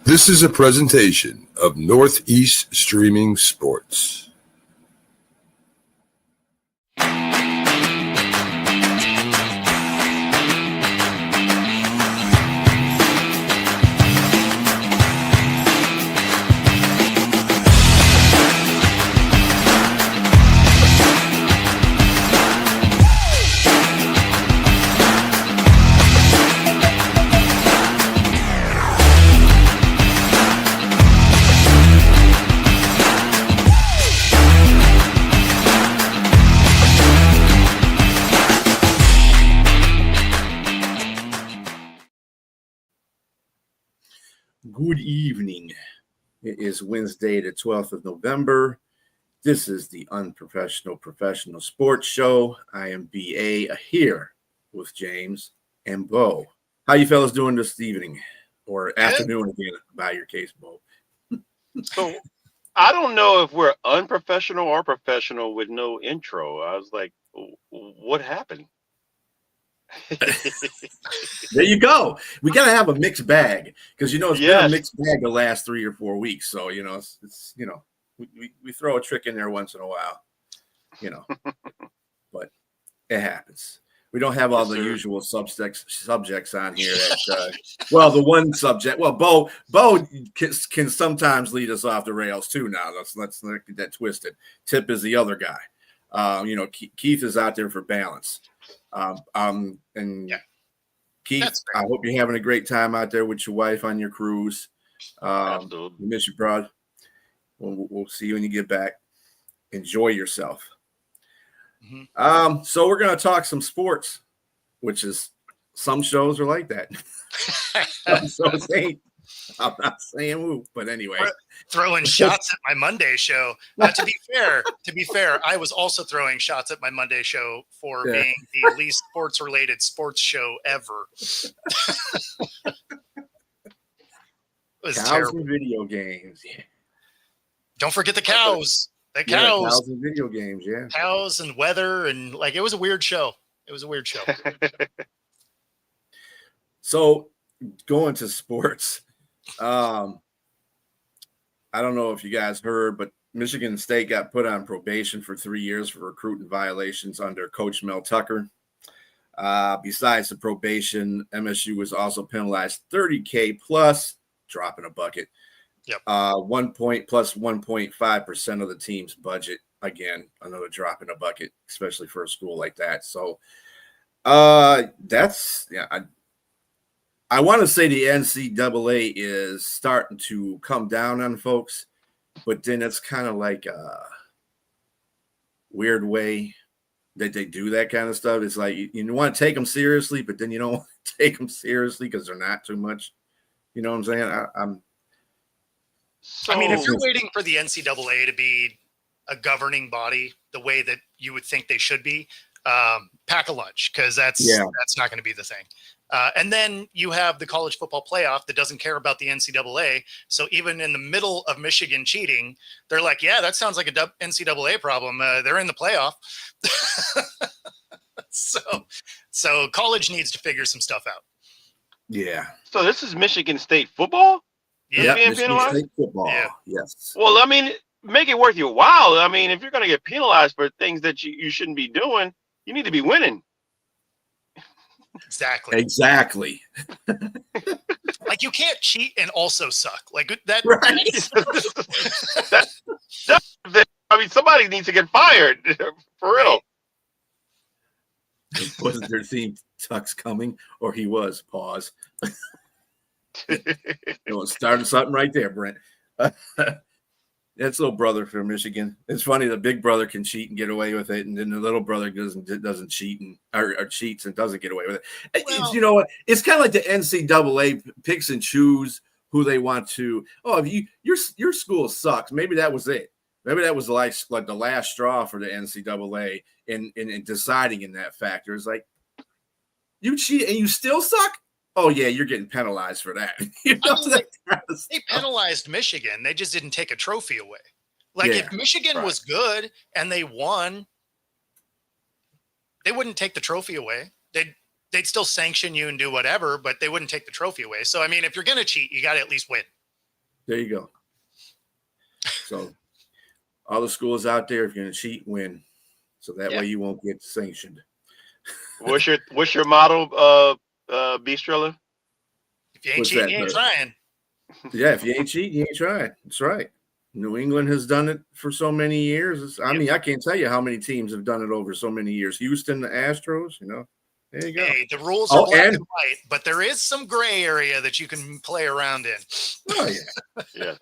This is a presentation of Northeast Streaming Sports. Good evening. It is Wednesday, the 12th of November. This is the Unprofessional Professional Sports Show. I am BA here with James and Bo. How you fellas doing this evening or afternoon again, by your case, Bo? So I don't know if we're unprofessional or professional with no intro. I was like, what happened? There you go. We got to have a mixed bag because, it's been a mixed bag the last 3 or 4 weeks. So, it's we throw a trick in there once in a while, but it happens. We don't have all the usual subjects on here. The one subject. Well, Bo can sometimes lead us off the rails too. Now let's not get that twisted. Tip is the other guy. Keith is out there for balance. Keith, I hope you're having a great time out there with your wife on your cruise. Absolutely. We miss you, bro. We'll see you when you get back. Enjoy yourself. Mm-hmm. So we're going to talk some sports, which is some shows are like that. Some shows ain't. I'm not saying who, but anyway. Throwing shots at my Monday show. To be fair, I was also throwing shots at my Monday show for being the least sports-related sports show ever. It was cows terrible. And video games. Yeah. Don't forget the cows. The cows. Yeah, cows and video games, yeah. Cows and weather, and it was a weird show. So going to sports. I don't know if you guys heard, but Michigan State got put on probation for 3 years for recruiting violations under Coach Mel Tucker. Besides the probation, MSU was also penalized $30K plus dropping a bucket. Yep. 1 point plus 1.5% of the team's budget. Again, another drop in a bucket, especially for a school like that. So I want to say the NCAA is starting to come down on folks, but then it's kind of like a weird way that they do that kind of stuff. It's like you want to take them seriously, but then you don't want to take them seriously because they're not too much. You know what I'm saying? If you're waiting for the NCAA to be a governing body the way that you would think they should be, pack a lunch because that's not going to be the thing. And then you have the college football playoff that doesn't care about the NCAA. So even in the middle of Michigan cheating, they're like, yeah, that sounds like a NCAA problem. They're in the playoff. So college needs to figure some stuff out. Yeah. So this is Michigan State football? Yeah, Michigan State football. Yeah. Yes. Well, make it worth your while. If you're going to get penalized for things that you shouldn't be doing, you need to be winning. Exactly. You can't cheat and also suck. That. Right. Somebody needs to get fired for real. Wasn't their theme Tuck's coming, or he was? Pause. Starting something right there, Brent. That's little brother from Michigan. It's funny, the big brother can cheat and get away with it, and then the little brother doesn't cheat or cheats and doesn't get away with it. Well, you know what? It's kind of like the NCAA picks and choose who they want to. Oh, if your school sucks, maybe that was it. Maybe that was the last straw for the NCAA in deciding in that factor. It's like, you cheat and you still suck? Oh, yeah, you're getting penalized for that. They penalized Michigan. They just didn't take a trophy away. If Michigan was good and they won, they wouldn't take the trophy away. They'd still sanction you and do whatever, but they wouldn't take the trophy away. So, if you're going to cheat, you got to at least win. There you go. So all the schools out there, if you're going to cheat, win. So that way you won't get sanctioned. What's your motto, Beastrilla? If you ain't cheating, you ain't trying. Yeah, if you ain't cheating, you ain't trying. That's right. New England has done it for so many years. I mean, I can't tell you how many teams have done it over so many years. Houston, the Astros, there you go. Hey, the rules are black and white, but there is some gray area that you can play around in. Oh, yeah.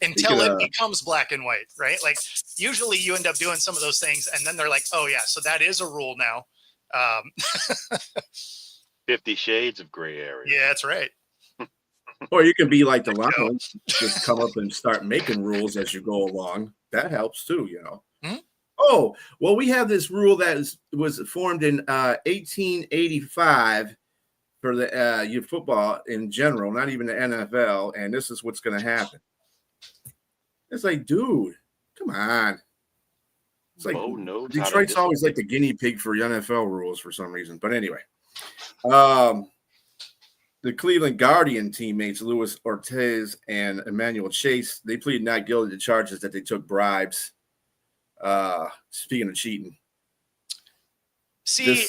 Until it becomes black and white, right? Like usually you end up doing some of those things and then they're like, oh yeah, so that is a rule now. 50 Shades of Gray area. Yeah, that's right. Or you can be like the Lions, just come up and start making rules as you go along. That helps too, Mm-hmm. Oh, well, we have this rule that was formed in 1885 for the youth football in general, not even the NFL, and this is what's going to happen. It's like, dude, come on. It's like Detroit's always like the guinea pig for NFL rules for some reason. But anyway, the Cleveland Guardian teammates, Luis Ortiz and Emmanuel Chase, they pleaded not guilty to charges that they took bribes. Speaking of cheating. See,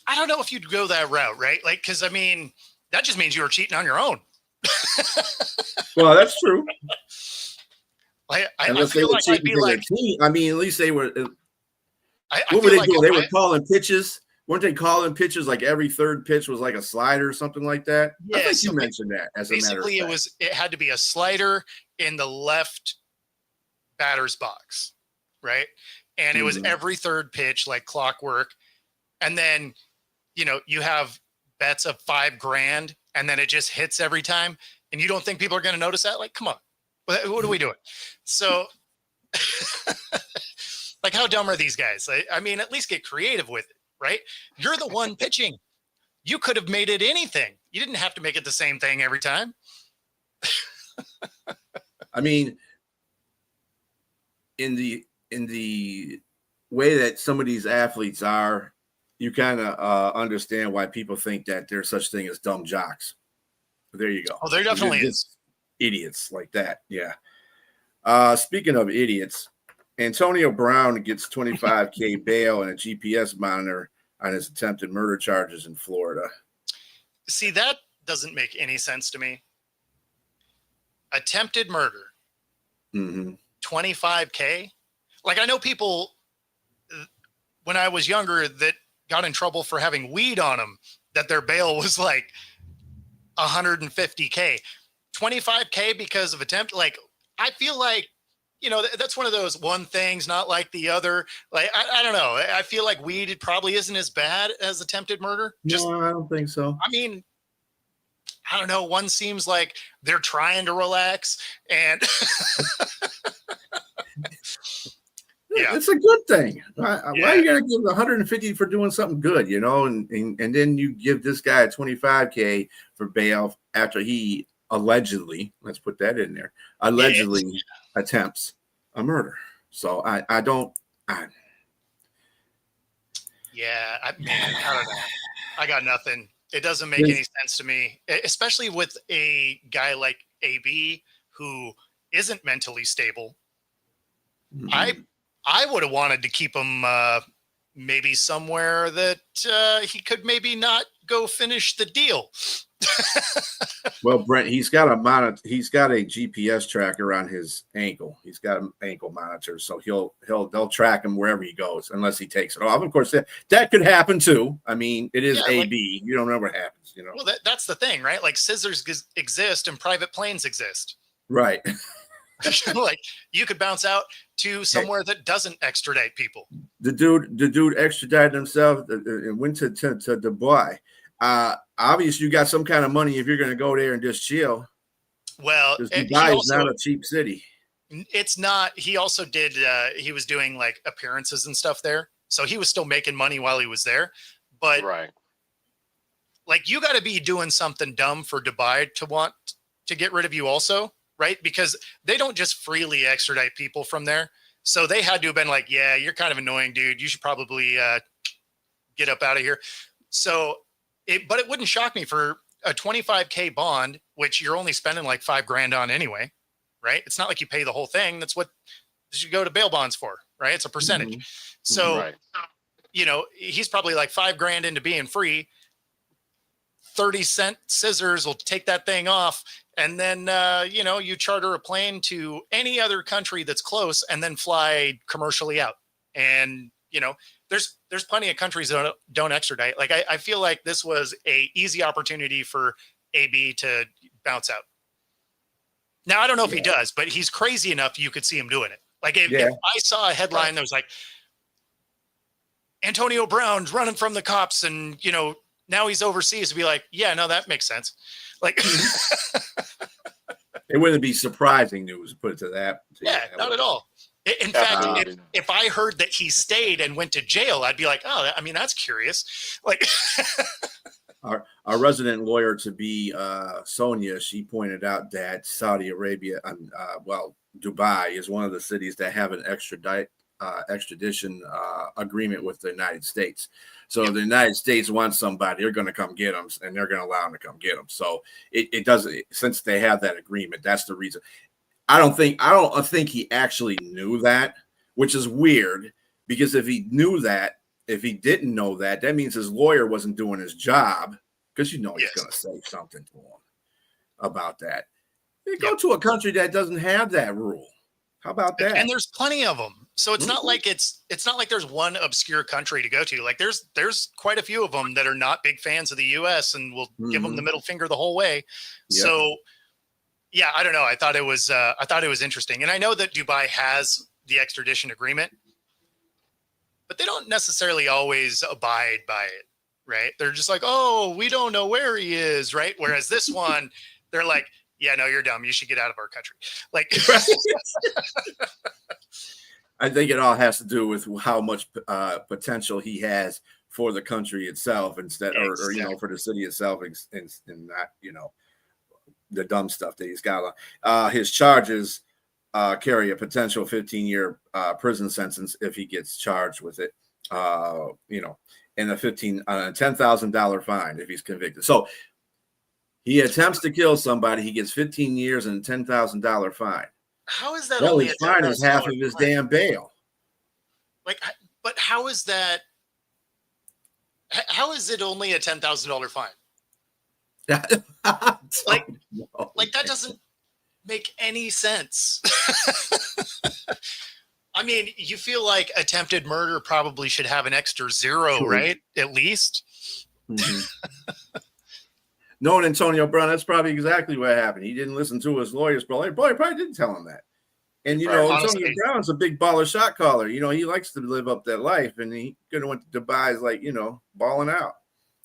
I don't know if you'd go that route, right? Like, because, I mean, that just means you were cheating on your own. Well, that's true. Unless they were cheating for their team. I mean, at least they were. What were they doing? They were calling pitches. Weren't they calling pitches like every third pitch was like a slider or something like that? Yeah, I think you mentioned that. As a matter of fact, it had to be a slider in the left batter's box, right? And it was every third pitch, like clockwork. And then, you have bets of $5,000, and then it just hits every time. And you don't think people are going to notice that? Like, come on, what are we doing? So, like, how dumb are these guys? I mean, at least get creative with it, right? You're the one pitching. You could have made it anything. You didn't have to make it the same thing every time. I mean, in the way that some of these athletes are, you kind of understand why people think that there's such thing as dumb jocks. There you go. Oh, there definitely is. Idiots like that. Yeah. Speaking of idiots, Antonio Brown gets $25,000 bail and a GPS monitor on his attempted murder charges in Florida. See, that doesn't make any sense to me. Attempted murder. Mm-hmm. $25,000. Like, I know people when I was younger that got in trouble for having weed on them, that their bail was like $150,000. $25,000 because of attempt. Like, I feel like, that's one of those one things, not like the other. Like, I don't know. I feel like weed probably isn't as bad as attempted murder. No, I don't think so. I mean, I don't know. One seems like they're trying to relax, and yeah, it's a good thing. Why are you going to give 150 for doing something good, and then you give this guy a $25,000 for bail after he allegedly, let's put that in there, attempts a murder. So I don't know. I don't know. I got nothing. It doesn't make any sense to me, especially with a guy like AB who isn't mentally stable. Mm-hmm. I would have wanted to keep him maybe somewhere that he could maybe not go finish the deal. Well, Brent, he's got a GPS tracker on his ankle. He's got an ankle monitor, so they'll track him wherever he goes, unless he takes it off. Of course, that could happen too. I mean, it is AB. You don't know what happens, Well, that's the thing, right? Like, scissors exist and private planes exist. Right. Like, you could bounce out to somewhere that doesn't extradite people. The dude extradited himself and went to Dubai. Obviously, you got some kind of money if you're going to go there and just chill. Well, Dubai is not a cheap city. It's not. He also did. He was doing like appearances and stuff there, so he was still making money while he was there. But like, you got to be doing something dumb for Dubai to want to get rid of you, also, right? Because they don't just freely extradite people from there. So they had to have been like, yeah, you're kind of annoying, dude. You should probably get up out of here. So. But it wouldn't shock me for a 25K bond, which you're only spending like $5,000 on anyway, right? It's not like you pay the whole thing. That's what you go to bail bonds for, right? It's a percentage. Mm-hmm. So, Right. He's probably like $5,000 into being free. 30-cent scissors will take that thing off. And then, you charter a plane to any other country that's close and then fly commercially out. And, there's plenty of countries that don't extradite. Like, I feel like this was a easy opportunity for AB to bounce out. Now, I don't know if he does, but he's crazy enough you could see him doing it. Like, if I saw a headline that was like, Antonio Brown's running from the cops and, now he's overseas, to be like, yeah, no, that makes sense. Like, it wouldn't be surprising news, put it to that. Not at all. In fact, if I heard that he stayed and went to jail, I'd be like, oh, I mean, that's curious. Like, our resident lawyer to be Sonia, she pointed out that Saudi Arabia, Dubai is one of the cities that have an extradition agreement with the United States. So if the United States wants somebody, they're going to come get them, and they're going to allow them to come get them. So it doesn't, since they have that agreement, that's the reason. I don't think he actually knew that, which is weird, because if he didn't know that, that means his lawyer wasn't doing his job, because he's going to say something to him about that. They go to a country that doesn't have that rule. How about that? And there's plenty of them. So it's not like it's not like there's one obscure country to go to. Like there's quite a few of them that are not big fans of the US and will give them the middle finger the whole way. Yep. So yeah, I don't know. I thought it was interesting. And I know that Dubai has the extradition agreement, but they don't necessarily always abide by it, right? They're just like, oh, we don't know where he is, right? Whereas this one, they're like, yeah, no, you're dumb. You should get out of our country. Like, I think it all has to do with how much potential he has for the country itself, instead, or for the city itself, and not, the dumb stuff that he's got. His charges carry a potential 15-year prison sentence if he gets charged with it, and a $10,000 fine if he's convicted. So he attempts to kill somebody, he gets 15 years and a $10,000 fine. How is that? Well, only his fine is half of his damn bail. Like, but how is that? How is it only a $10,000 fine? Like that doesn't make any sense. I mean, you feel like attempted murder probably should have an extra zero, right? At least. Mm-hmm. Knowing Antonio Brown, that's probably exactly what happened. He didn't listen to his lawyers, probably didn't tell him that. And Antonio Brown's a big baller shot caller. He likes to live up that life, and he could have went to Dubai as like, balling out.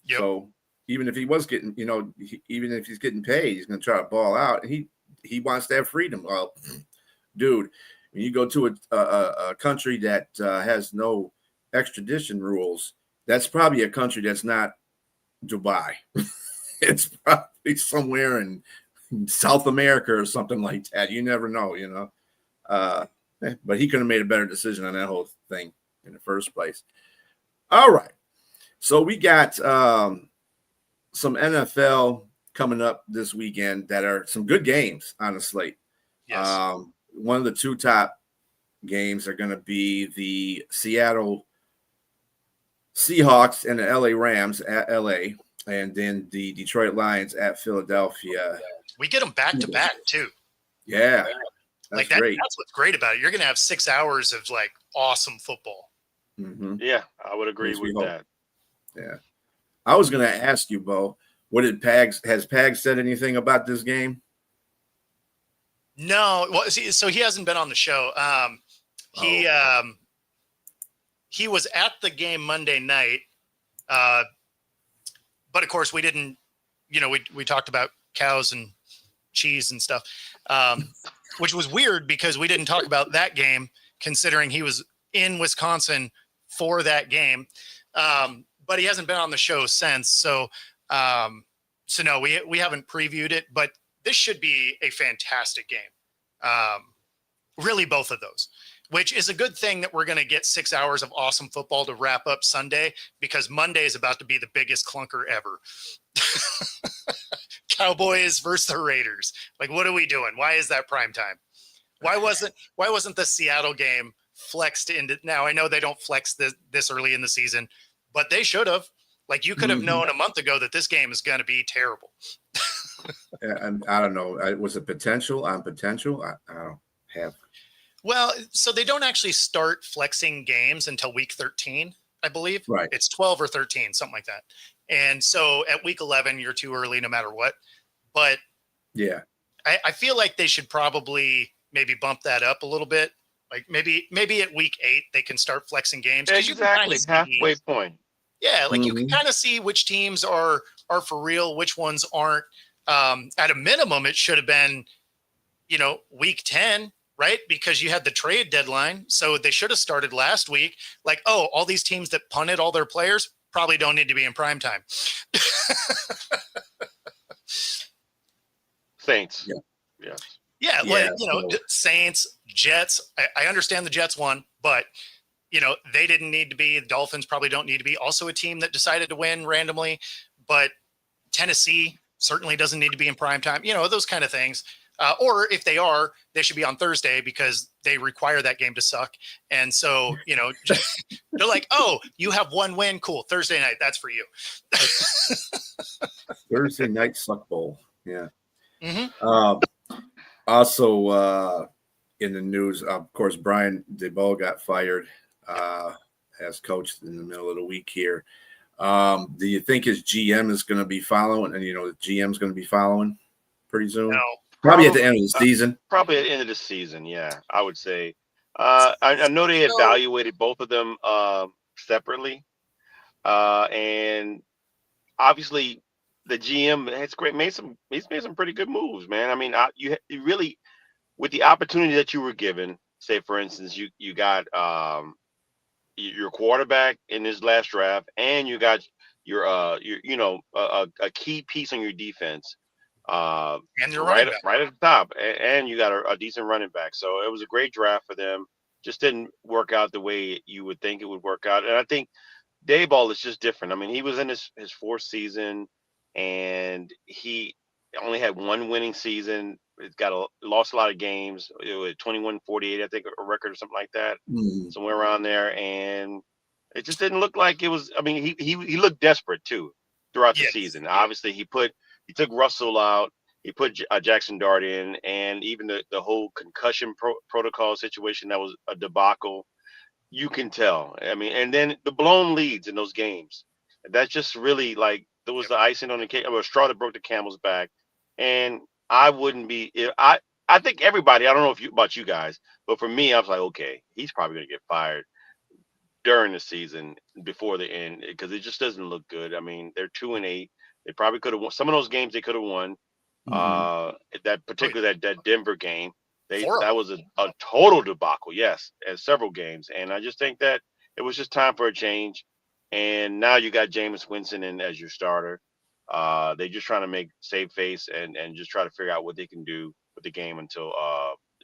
Yep. So even if he was getting, even if he's getting paid, he's going to try to ball out. And he wants to have freedom. Well, dude, when you go to a country that has no extradition rules, that's probably a country that's not Dubai. It's probably somewhere in South America or something like that. You never know, but he could have made a better decision on that whole thing in the first place. All right. So we got some NFL coming up this weekend that are some good games on the slate. Yes. One of the two top games are going to be the Seattle Seahawks and the LA Rams at LA. And then the Detroit Lions at Philadelphia. We get them back to back too. Yeah, that's great. That's what's great about it. You're going to have 6 hours of like awesome football. Mm-hmm. Yeah, I would agree with that. Yeah, I was going to ask you, Bo. Has Pags said anything about this game? No. Well, so he hasn't been on the show. He was at the game Monday night. But of course, we didn't, we talked about cows and cheese and stuff, which was weird because we didn't talk about that game, considering he was in Wisconsin for that game. But he hasn't been on the show since. So no, we haven't previewed it, but this should be a fantastic game. Really, both of those. Which is a good thing that we're going to get 6 hours of awesome football to wrap up Sunday, because Monday is about to be the biggest clunker ever. Cowboys versus the Raiders. Like, what are we doing? Why is that prime time? Why wasn't the Seattle game flexed into? Now I know they don't flex this early in the season, but they should have. Like, you could have known a month ago that this game is going to be terrible. And I don't know. Was it potential on potential? I don't have. Well, so they don't actually start flexing games until week 13, I believe. Right. It's 12 or 13, something like that. And so at week 11, you're too early no matter what. But yeah, I feel like they should probably maybe bump that up a little bit. Like maybe at week 8, they can start flexing games. Exactly. Halfway point. Yeah. Like you can kind of see which teams are for real, which ones aren't. At a minimum, it should have been, week 10, right? Because you had the trade deadline. So they should have started last week. Like, oh, all these teams that punted all their players probably don't need to be in prime time. Saints. Yeah. Yes. Yeah. Like, Saints, Jets. I understand the Jets won, but they didn't need to be. The Dolphins probably don't need to be. Also a team that decided to win randomly, but Tennessee certainly doesn't need to be in prime time, those kind of things. Or if they are, they should be on Thursday because they require that game to suck. And so, they're like, oh, you have one win. Cool. Thursday night. That's for you. Thursday night suck bowl. Yeah. Mm-hmm. Also, in the news, of course, Brian DeBoer got fired as coach in the middle of the week here. Do you think his GM is going to be following? And the GM's going to be following pretty soon. No, probably at the end of the season. Probably at the end of the season. Yeah, I would say. I know they evaluated both of them separately, and obviously the GM has he's made some pretty good moves, man. I mean, you really, with the opportunity that you were given, say for instance, you got your quarterback in his last draft, and you got your a key piece on your defense, and you're right at the top, and you got a decent running back. So it was a great draft for them. Just didn't work out the way you would think it would work out. And I think Dayball is just different. I mean, he was in his fourth season, and he only had one winning season. It's lost a lot of games. It was 21-48, I think, a record or something like that, somewhere around there. And it just didn't look like it was. I mean, he looked desperate too throughout the season. Obviously, he took Russell out. He put Jackson Dart in, and even the whole concussion protocol situation, that was a debacle. You can tell. I mean, and then the blown leads in those games. That's just really like there was the icing on the cake, or a straw that broke the camel's back. And I wouldn't be. I think everybody. I don't know about you guys, but for me, I was like, okay, he's probably going to get fired during the season before the end because it just doesn't look good. I mean, they're 2-8. They probably could have won some of those games. They could have won. That Denver game. That was a total debacle. Yes, and several games. And I just think that it was just time for a change. And now you got Jameis Winston in as your starter. They're just trying to save face and just try to figure out what they can do with the game until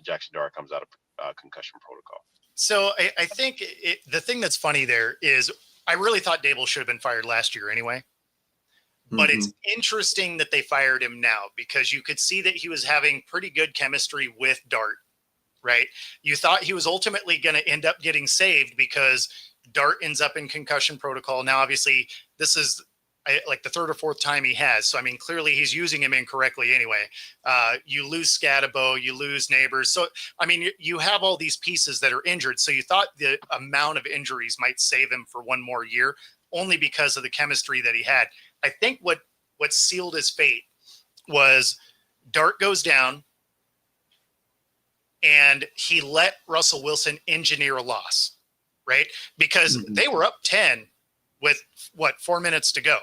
Jackson Dart comes out of concussion protocol. So I think the thing that's funny there is I really thought Dable should have been fired last year anyway. But it's interesting that they fired him now because you could see that he was having pretty good chemistry with Dart, right? You thought he was ultimately going to end up getting saved because Dart ends up in concussion protocol. Now, obviously, this is like the third or fourth time he has. So, I mean, clearly he's using him incorrectly anyway. You lose Scatabo, you lose Neighbors. So, I mean, you have all these pieces that are injured. So you thought the amount of injuries might save him for one more year only because of the chemistry that he had. I think what sealed his fate was Dart goes down and he let Russell Wilson engineer a loss, right? Because they were up 10 with 4 minutes to go,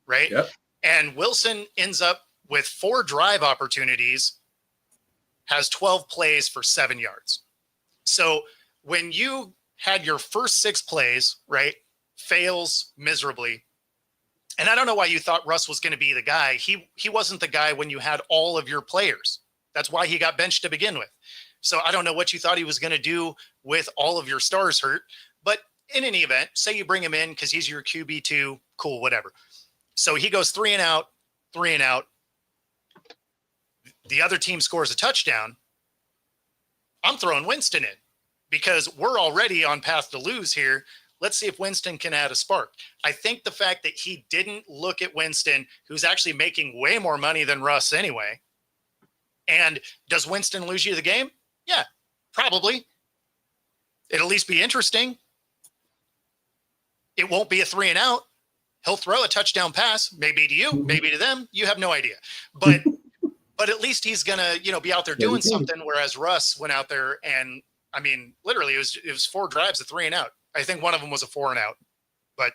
right? Yep. And Wilson ends up with 4 drive opportunities, has 12 plays for 7 yards. So when you had your first 6 plays, right, fails miserably, and I don't know why you thought Russ was going to be the guy. He wasn't the guy when you had all of your players. That's why he got benched to begin with. So I don't know what you thought he was going to do with all of your stars hurt. But in any event, say you bring him in because he's your QB2, cool, whatever. So he goes 3 and out, the other team scores a touchdown, I'm throwing Winston in because we're already on path to lose here. Let's see if Winston can add a spark. I think the fact that he didn't look at Winston, who's actually making way more money than Russ anyway. And does Winston lose you the game? Yeah, probably. It'll at least be interesting. It won't be a 3-and-out. He'll throw a touchdown pass, maybe to you, maybe to them. You have no idea. But at least he's gonna, be out there doing something. Whereas Russ went out there and, I mean, literally it was 4 drives of 3-and-out. I think one of them was a 4-and-out. But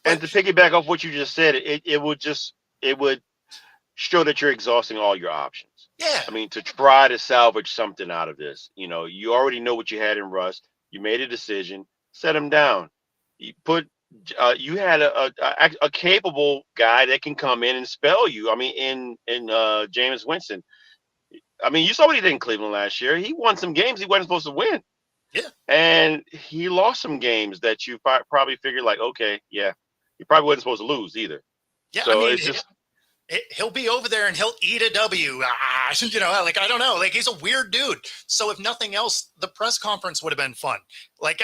and to piggyback off what you just said, it would show that you're exhausting all your options. Yeah. I mean, to try to salvage something out of this, you already know what you had in Russ. You made a decision, set him down. You had a capable guy that can come in and spell you. I mean, in Jameis Winston. I mean, you saw what he did in Cleveland last year. He won some games he wasn't supposed to win. Yeah. And he lost some games that you probably figured like, okay, yeah, he probably wasn't supposed to lose either. Yeah. So I mean, it's just. He'll be over there and he'll eat a W. I don't know. Like, he's a weird dude. So if nothing else, the press conference would have been fun. Like,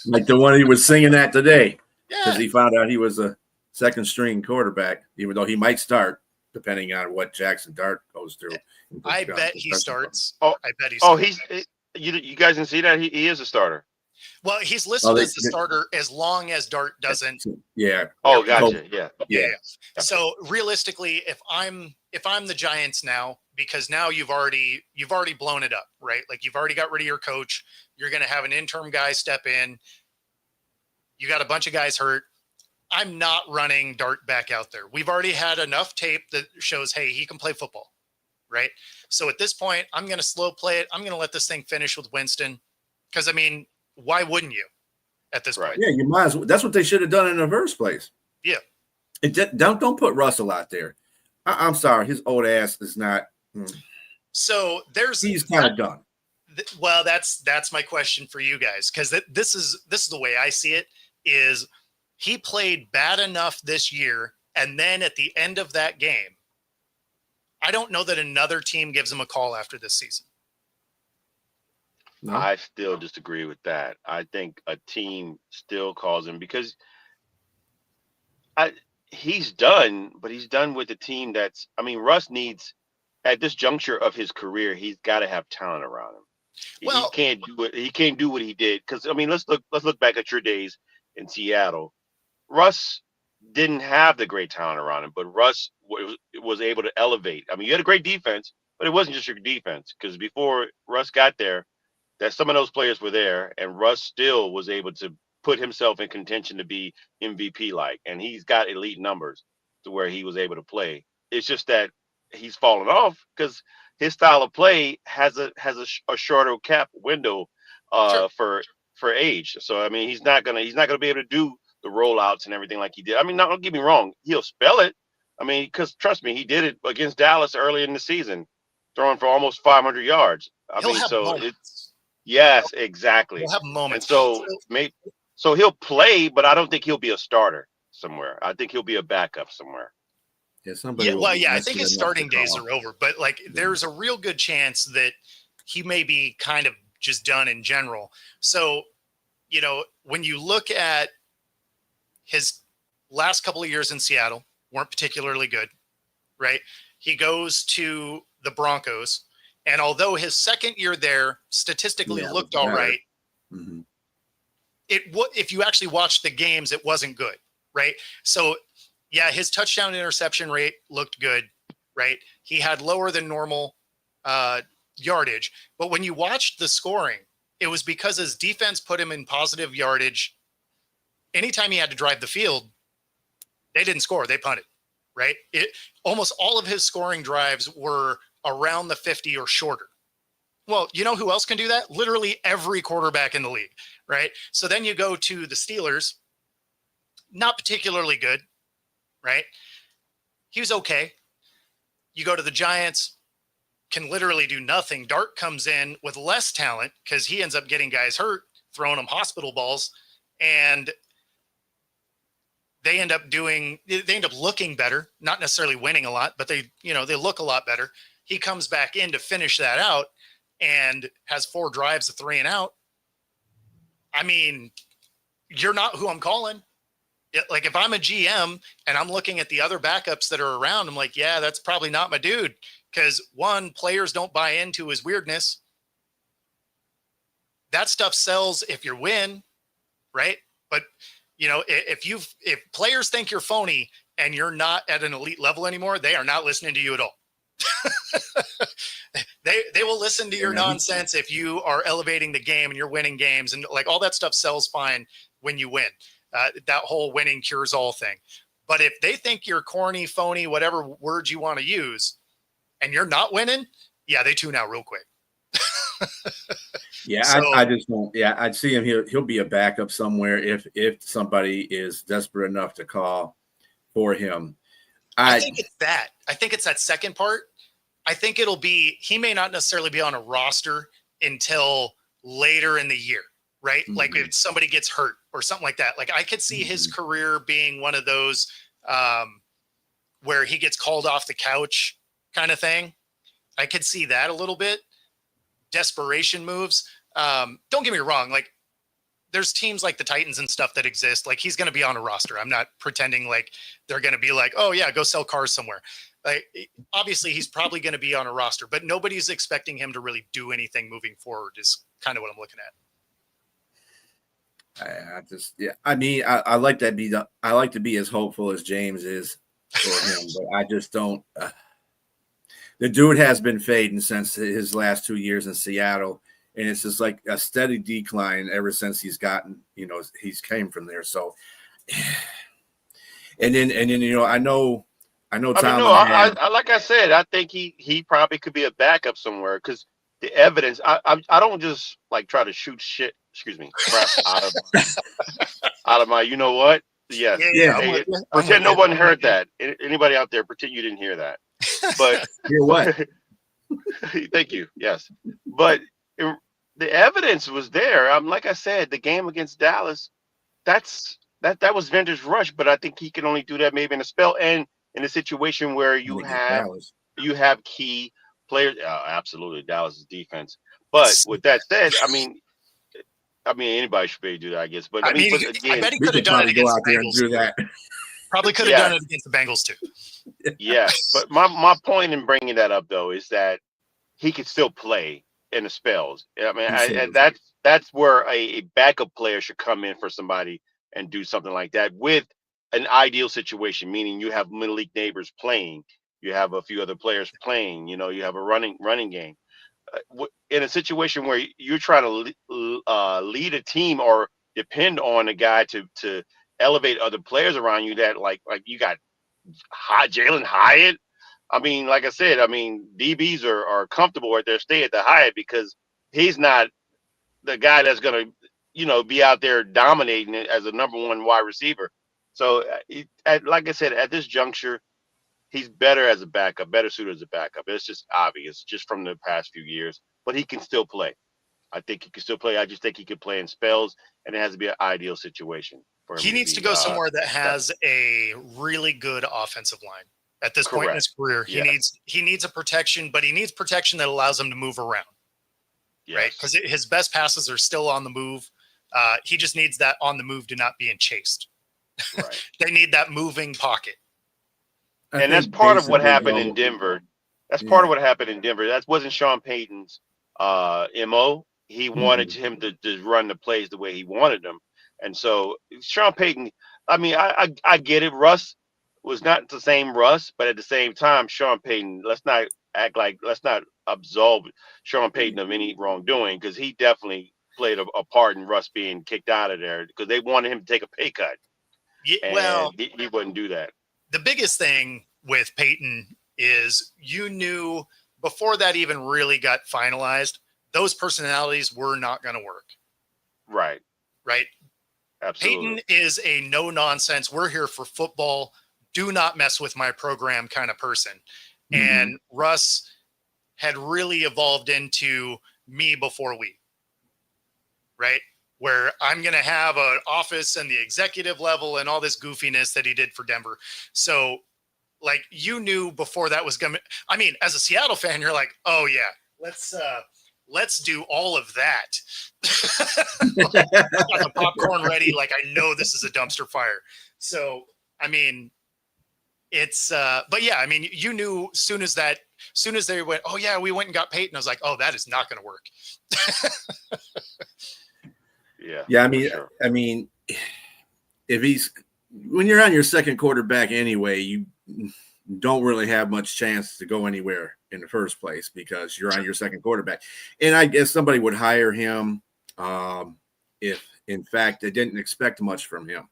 like the one he was singing at today. Yeah. Because he found out he was a second string quarterback, even though he might start, depending on what Jackson Dart goes through. I bet he starts. Oh, I bet he starts. You guys didn't see that? He is a starter. Well, he's listed as the starter as long as Dart doesn't. Yeah. Oh, gotcha. Yeah. So realistically, if I'm the Giants now, because now you've already blown it up, right? Like, you've already got rid of your coach. You're going to have an interim guy step in. You got a bunch of guys hurt. I'm not running Dart back out there. We've already had enough tape that shows, hey, he can play football, right? So at this point, I'm going to slow play it. I'm going to let this thing finish with Winston. Because, I mean, why wouldn't you at this point? Yeah, you might as well. That's what they should have done in the first place. Yeah. Don't put Russell out there. I'm sorry. His old ass is not. So he's kind of done. Well, that's my question for you guys. Because this is the way I see it is he played bad enough this year. And then at the end of that game, I don't know that another team gives him a call after this season. No. I still disagree with that. I think a team still calls him because he's done, but he's done with a team that's. I mean, Russ needs at this juncture of his career, he's got to have talent around him. Well, he can't do it. He can't do what he did because I mean, let's look back at your days in Seattle. Russ didn't have the great talent around him, but Russ was able to elevate. I mean, you had a great defense, but it wasn't just your defense because before Russ got there. That some of those players were there, and Russ still was able to put himself in contention to be MVP-like, and he's got elite numbers to where he was able to play. It's just that he's fallen off because his style of play has a shorter cap window for age. So I mean, he's not gonna be able to do the rollouts and everything like he did. I mean, don't get me wrong, he'll spell it. I mean, because trust me, he did it against Dallas early in the season, throwing for almost 500 yards. Yes, exactly. He'll have moments. And so he'll play, but I don't think he'll be a starter somewhere. I think he'll be a backup somewhere. Yeah, I think his starting days are over, but there's a real good chance that he may be kind of just done in general. So, when you look at his last couple of years in Seattle, weren't particularly good, right? He goes to the Broncos. And although his second year there statistically looked all right, if you actually watched the games, it wasn't good, right? So, yeah, his touchdown interception rate looked good, right? He had lower than normal yardage. But when you watched the scoring, it was because his defense put him in positive yardage. Anytime he had to drive the field, they didn't score. They punted, right? Almost all of his scoring drives were around the 50 or shorter. Well, you know who else can do that? Literally every quarterback in the league, right? So then you go to the Steelers, not particularly good, right? He was okay. You go to the Giants, can literally do nothing. Dart comes in with less talent because he ends up getting guys hurt, throwing them hospital balls. And they end up looking better, not necessarily winning a lot, but they look a lot better. He comes back in to finish that out and has 4 drives of 3 and out. I mean, you're not who I'm calling. Like if I'm a GM and I'm looking at the other backups that are around, I'm like, yeah, that's probably not my dude. Because one, players don't buy into his weirdness. That stuff sells if you win, right? But if players think you're phony and you're not at an elite level anymore, they are not listening to you at all. They will listen to your nonsense if you are elevating the game and you're winning games, and like all that stuff sells fine when you win. That whole winning cures all thing. But if they think you're corny, phony, whatever words you want to use, and you're not winning, yeah, they tune out real quick. Yeah, So, I just don't. Yeah, I'd see him. He'll be a backup somewhere if somebody is desperate enough to call for him. I think it's that. I think it's that second part. I think it'll be, he may not necessarily be on a roster until later in the year, right? Mm-hmm. Like if somebody gets hurt or something like that. Like I could see his career being one of those where he gets called off the couch kind of thing. I could see that a little bit. Desperation moves. Don't get me wrong. Like there's teams like the Titans and stuff that exist. Like he's going to be on a roster. I'm not pretending like they're going to be like, oh yeah, go sell cars somewhere. Like obviously he's probably going to be on a roster, but nobody's expecting him to really do anything moving forward is kind of what I'm looking at. I like to be as hopeful as James is for him, but I just don't. The dude has been fading since his last 2 years in Seattle, and it's just like a steady decline ever since he's gotten, he's came from there. So, and then I know. Tom. I like I said, I think he probably could be a backup somewhere because the evidence. I don't just like try to shoot shit. Excuse me, crap out of my. You know what? Yes. Yeah. Pretend no one heard that. Anybody out there? Pretend you didn't hear that. But hear what? Thank you. Yes, but the evidence was there. Like I said, the game against Dallas, that was vintage rush. But I think he can only do that maybe in a spell and in a situation where you have key players. Absolutely, Dallas's defense. But with that said, I mean, anybody should be able to do that, I guess. But I bet he could have done it against the Bengals. Probably could have done it against the Bengals too. Yes, but my point in bringing that up though is that he could still play in the spells. I mean, and that's where a backup player should come in for somebody and do something like that with an ideal situation, meaning you have middle league neighbors playing, you have a few other players playing, you have a running game. In a situation where you're trying to lead a team or depend on a guy to elevate other players around you, that like you got Jalen Hyatt. I mean, like I said, DBs are comfortable at their stay at the Hyatt because he's not the guy that's going to, be out there dominating it as a number one wide receiver. So, like I said, at this juncture, he's better as a backup, better suited as a backup. It's just obvious, just from the past few years. But he can still play. I think he can still play. I just think he could play in spells, and it has to be an ideal situation for him. He needs to go somewhere that has a really good offensive line at this point in his career. He needs a protection, but he needs protection that allows him to move around, right? Because his best passes are still on the move. He just needs that on the move to not being chased. Right. They need that moving pocket. And that's part of what happened in Denver. That's part of what happened in Denver. That wasn't Sean Payton's MO. He wanted him to run the plays the way he wanted them. And so Sean Payton, I get it. Russ was not the same Russ, but at the same time, Sean Payton, let's not absolve Sean Payton of any wrongdoing, because he definitely played a part in Russ being kicked out of there because they wanted him to take a pay cut. Yeah, well, he wouldn't do that. The biggest thing with Payton is you knew before that even really got finalized, those personalities were not going to work. Right. Payton Absolutely. is a no nonsense. We're here for football. Do not mess with my program kind of person. Mm-hmm. And Russ had really evolved into me before we. Right. where I'm going to have an office and the executive level and all this goofiness that he did for Denver. So like, you knew before that was going to, I mean, as a Seattle fan, you're like, oh yeah, let's do all of that. Like, got the popcorn ready. Like, I know this is a dumpster fire. So, I mean, it's, but yeah, I mean, you knew soon as they went, oh yeah, we went and got Peyton. I was like, oh, that is not going to work. Yeah. Sure. I mean, when you're on your second quarterback anyway, you don't really have much chance to go anywhere in the first place because you're on your second quarterback. And I guess somebody would hire him if, in fact, they didn't expect much from him.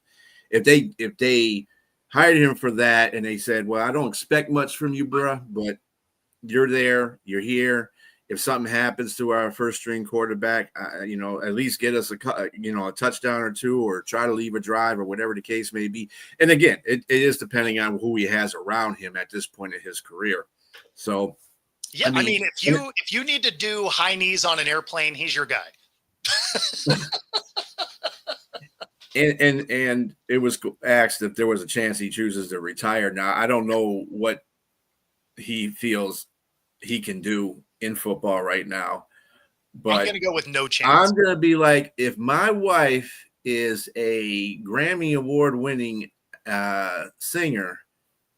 If they hired him for that and they said, well, I don't expect much from you, bruh, but you're there, you're here. If something happens to our first string quarterback, at least get us a touchdown or two, or try to leave a drive, or whatever the case may be. And again, it is depending on who he has around him at this point in his career. So, yeah, I mean, if you need to do high knees on an airplane, he's your guy. and it was asked if there was a chance he chooses to retire. Now, I don't know what he feels he can do in football right now, but I'm gonna go with no chance. I'm gonna be like, if my wife is a Grammy Award winning singer,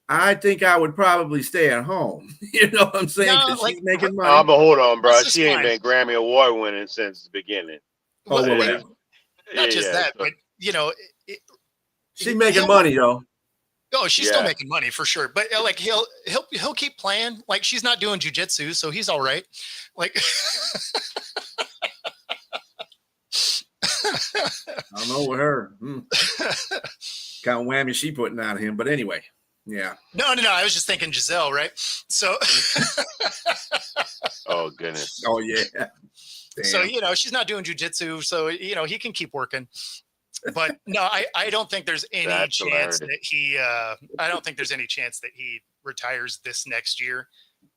I think I would probably stay at home. You know what I'm saying? Because she's making money. But hold on, bro. She ain't been Grammy Award winning since the beginning. Well, whatever. Not just that, but she's making money though. Oh, she's still making money for sure. But like he'll keep playing. Like, she's not doing jujitsu, so he's all right. Like, I don't know with her. Kind of whammy she putting out of him. But anyway, yeah. No. I was just thinking Giselle, right? So. Oh goodness. Oh yeah. Damn. So she's not doing jujitsu, so he can keep working. But no, I don't think there's any chance that he. I don't think there's any chance that he retires this next year.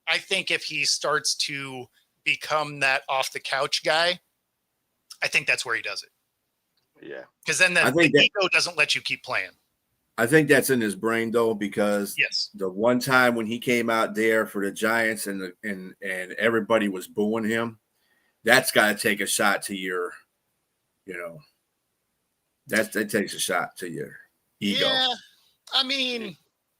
I think if he starts to become that off the couch guy, I think that's where he does it. Yeah, because then the ego doesn't let you keep playing. I think that's in his brain though, because the one time when he came out there for the Giants and everybody was booing him, that's got to take a shot to your, that takes a shot to your ego. Yeah, I mean,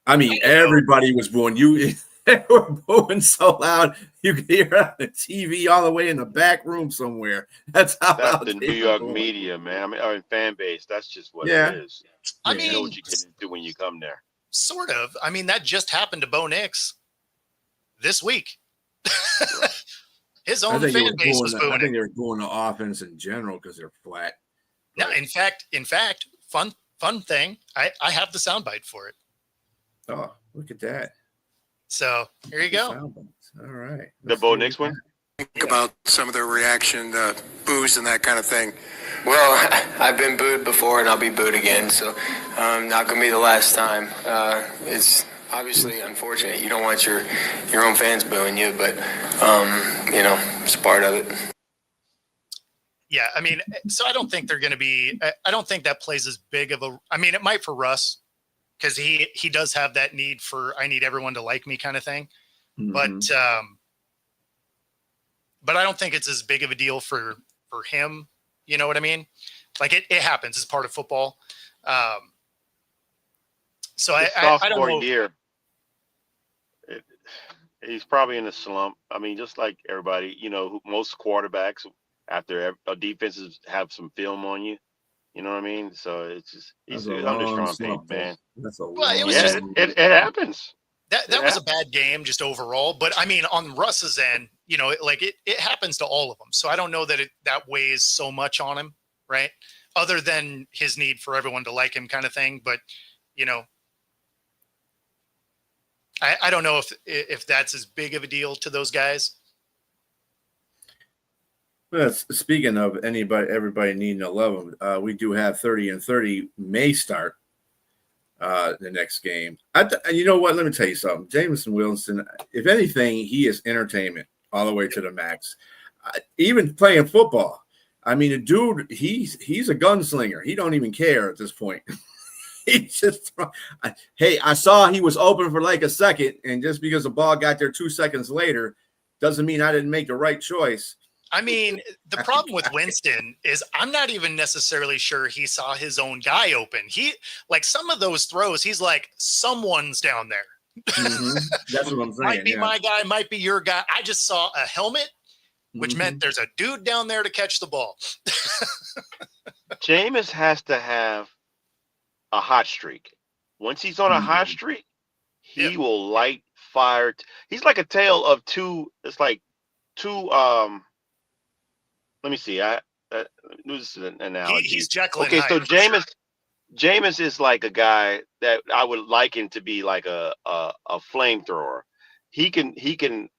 everybody was booing you. They were booing so loud you could hear it on the TV all the way in the back room somewhere. That's the New York media, man. Our fan base. That's just what it is. I mean, you know what you get into when you come there. Sort of. I mean, that just happened to Bo Nix this week. His own fan base was booing. I think they were booing the offense in general because they're flat. No, in fact, fun thing. I have the soundbite for it. Oh, look at that. So here you go. All right. The Bo Nix one? Think about some of their reaction, boos and that kind of thing. Well, I've been booed before and I'll be booed again, so not going to be the last time. It's obviously unfortunate. You don't want your own fans booing you, but, it's part of it. Yeah, I mean, so I don't think they're going to be – I don't think that plays as big of a – I mean, it might for Russ because he does have that need for I need everyone to like me kind of thing. Mm-hmm. But I don't think it's as big of a deal for him. You know what I mean? Like, it happens. It's part of football. So I don't know. Year. He's probably in a slump. I mean, just like everybody, most quarterbacks – after defenses have some film on you, you know what I mean? So it's just he's under strong pain, man. It happens. That was a bad game just overall. But I mean, on Russ's end, it happens to all of them. So I don't know that that weighs so much on him, right? Other than his need for everyone to like him, kind of thing. But I don't know if that's as big of a deal to those guys. Well, speaking of everybody needing to love them, we do have 30 and 30 may start the next game. You know what? Let me tell you something. Jameson Wilson, if anything, he is entertainment all the way to the max. Even playing football, I mean, the dude, he's a gunslinger. He don't even care at this point. He just, hey, I saw he was open for like a second, and just because the ball got there 2 seconds later doesn't mean I didn't make the right choice. I mean, the problem with Winston is I'm not even necessarily sure he saw his own guy open. He, like, some of those throws, he's like, someone's down there. Mm-hmm. That's what I'm saying. Might be my guy, might be your guy. I just saw a helmet, which meant there's a dude down there to catch the ball. Jameis has to have a hot streak. Once he's on a hot streak, he will light fire. He's like a tale of two. It's like two. Let me see. This is an analogy. He's Jekyll. Okay, so Jameis is like a guy that I would liken to be like a flamethrower. He can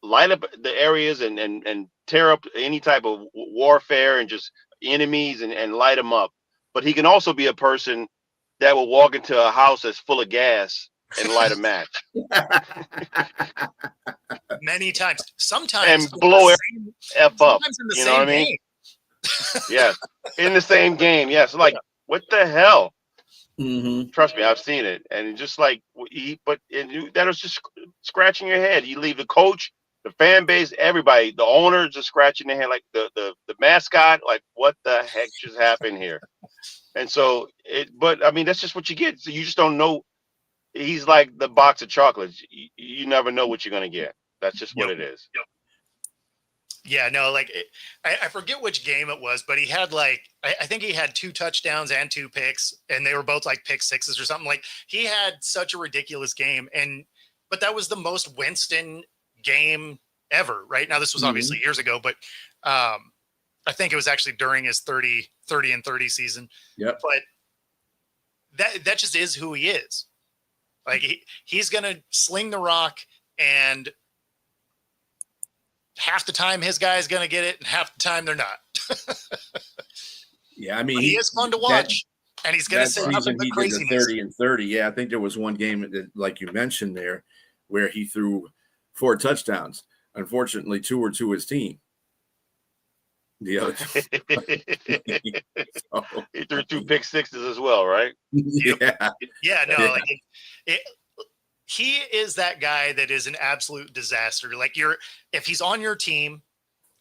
light up the areas and tear up any type of warfare and just enemies and light them up. But he can also be a person that will walk into a house that's full of gas and light a match. Many times. Sometimes. And blow F up. You know what I mean? Yes. In the same game. Yes. Like, what the hell? Mm-hmm. Trust me, I've seen it. And just like, that was just scratching your head. You leave the coach, the fan base, everybody, the owner just scratching their head, like the mascot, like, what the heck just happened here? And so but I mean, that's just what you get. So you just don't know. He's like the box of chocolates. You never know what you're going to get. That's just what it is. Yep. Yeah, no, like I forget which game it was, but he had like, I think he had 2 touchdowns and 2 picks, and they were both like pick sixes or something. Like, he had such a ridiculous game. But that was the most Winston game ever, right? Now, this was obviously years ago, but I think it was actually during his 30 and 30 season. Yep. But that just is who he is. Like, he's going to sling the rock, and half the time his guy's going to get it, and half the time they're not. Yeah, I mean, but he is fun to watch, and he's going to say nothing but craziness. 30 and 30. Yeah, I think there was one game that, like you mentioned there, where he threw 4 touchdowns. Unfortunately, 2 were to his team. The other he threw 2 pick sixes as well, right? Yeah. Yeah, no, like he is that guy that is an absolute disaster. Like, if he's on your team,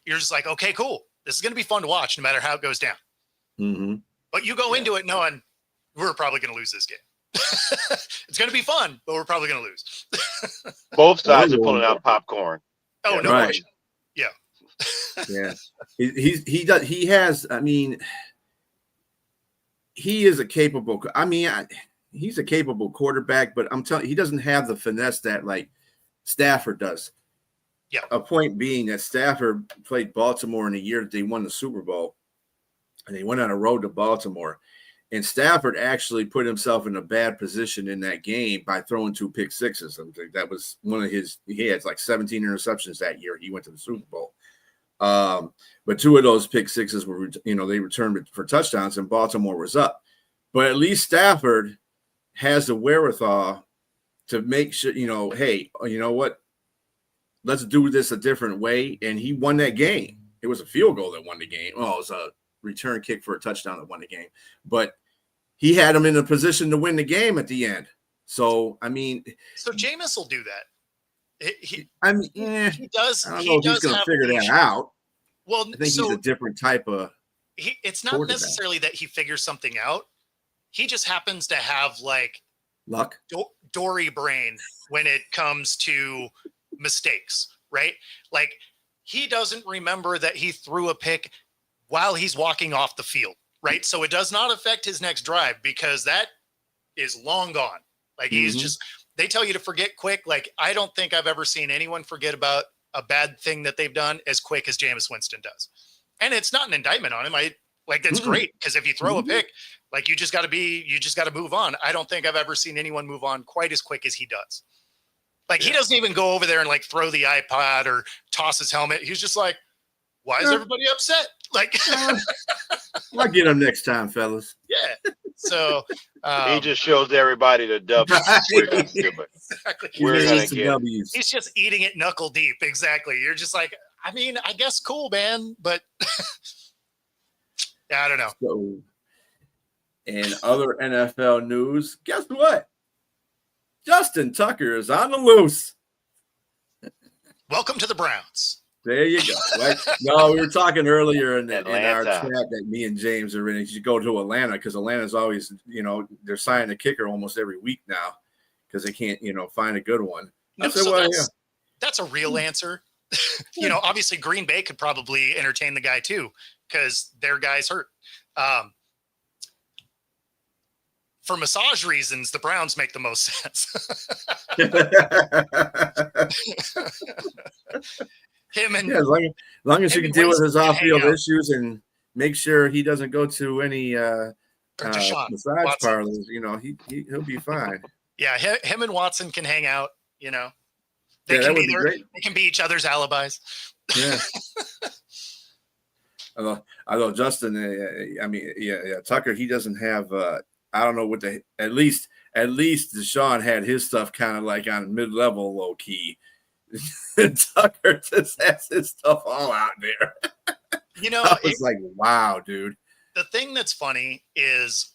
you're just like, okay, cool. This is going to be fun to watch no matter how it goes down. Mm-hmm. But you go into it knowing we're probably going to lose this game. It's going to be fun, but we're probably going to lose. Both sides are pulling out popcorn. Oh, Yeah, no right. question. Yeah. Yeah. He has, I mean, he is a capable, he's a capable quarterback, but I'm telling you, he doesn't have the finesse that like Stafford does. Yeah. A point being that Stafford played Baltimore in the year that they won the Super Bowl, and they went on a road to Baltimore. And Stafford actually put himself in a bad position in that game by throwing 2 pick sixes. I think that was one of he had like 17 interceptions that year. He went to the Super Bowl. But 2 of those pick sixes were, they returned for touchdowns, and Baltimore was up. But at least Stafford has the wherewithal to make sure, hey, you know what? Let's do this a different way. And he won that game. It was a field goal that won the game. Well, it was a return kick for a touchdown that won the game. But he had him in a position to win the game at the end. So, I mean. So Jameis will do that. He does. I don't know if he's going to figure that out. Well, I think he's a different type of. It's not necessarily that he figures something out. He just happens to have like luck, Dory brain when it comes to mistakes, right? Like, he doesn't remember that he threw a pick while he's walking off the field, right? So it does not affect his next drive because that is long gone. Like, he's just, they tell you to forget quick. Like, I don't think I've ever seen anyone forget about a bad thing that they've done as quick as Jameis Winston does. And it's not an indictment on him. That's great. Because if you throw a pick, like, you just got to move on. I don't think I've ever seen anyone move on quite as quick as he does. Like, he doesn't even go over there and like throw the iPod or toss his helmet. He's just like, why is everybody upset? Like, I'll get him next time, fellas. Yeah. So he just shows everybody the W. Exactly. We're gonna get. He's just eating it knuckle deep. Exactly. You're just like, I mean, I guess cool, man, but Yeah, I don't know. So, and other NFL news, guess what? Justin Tucker is on the loose. Welcome to the Browns. There you go. Right? No, we were talking earlier in our Atlanta. chat that me and James are in. You should go to Atlanta because Atlanta's always, they're signing a kicker almost every week now because they can't, find a good one. No, I said, so well, that's a real answer. Obviously Green Bay could probably entertain the guy too because their guy's hurt. For massage reasons, the Browns make the most sense. Him and as long as you can deal with his off-field out. issues and make sure he doesn't go to any Deshaun massage Watson. parlors, he'll be fine. Yeah, him and Watson can hang out. They that can would be be there. great. They can be each other's alibis. Yeah. although Justin, Tucker, he doesn't have. I don't know what at least Deshaun had his stuff kind of like on mid-level, low key. Tucker just has his stuff all out there. I was like, wow, dude. The thing that's funny is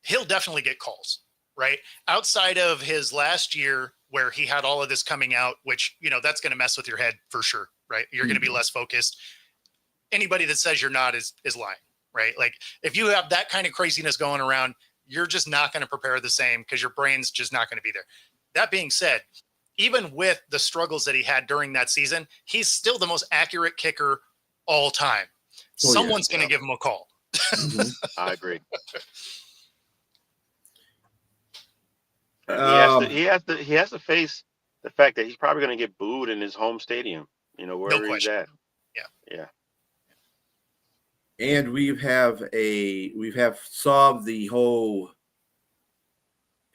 he'll definitely get calls, right? Outside of his last year where he had all of this coming out, which, that's going to mess with your head for sure, right? You're going to be less focused. Anybody that says you're not is lying, right? Like if you have that kind of craziness going around, you're just not going to prepare the same because your brain's just not going to be there. That being said, even with the struggles that he had during that season, he's still the most accurate kicker all time. Someone's going to give him a call. I agree. He has to face the fact that he's probably going to get booed in his home stadium. Wherever he's at. Yeah. And we have solved the whole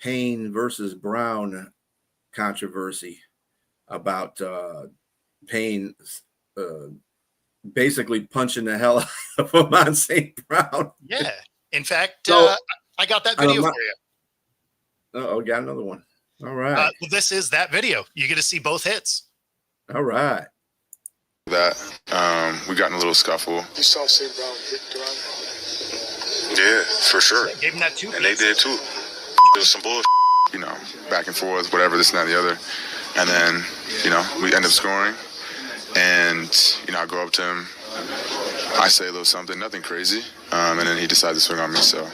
Payne versus Brown controversy about Payne basically punching the hell out of him on St. Brown. Yeah. In fact, I got that video for you. Oh, got another one. All right. This is that video. You get to see both hits. All right. That we got in a little scuffle. You saw St. Brown hit Duran? Yeah, for sure. Gave him that too. And they did too. There was some bullshit, back and forth, whatever, this and that, and the other. And then, we end up scoring. And, I go up to him. I say a little something, nothing crazy. And then he decides to swing on me. So,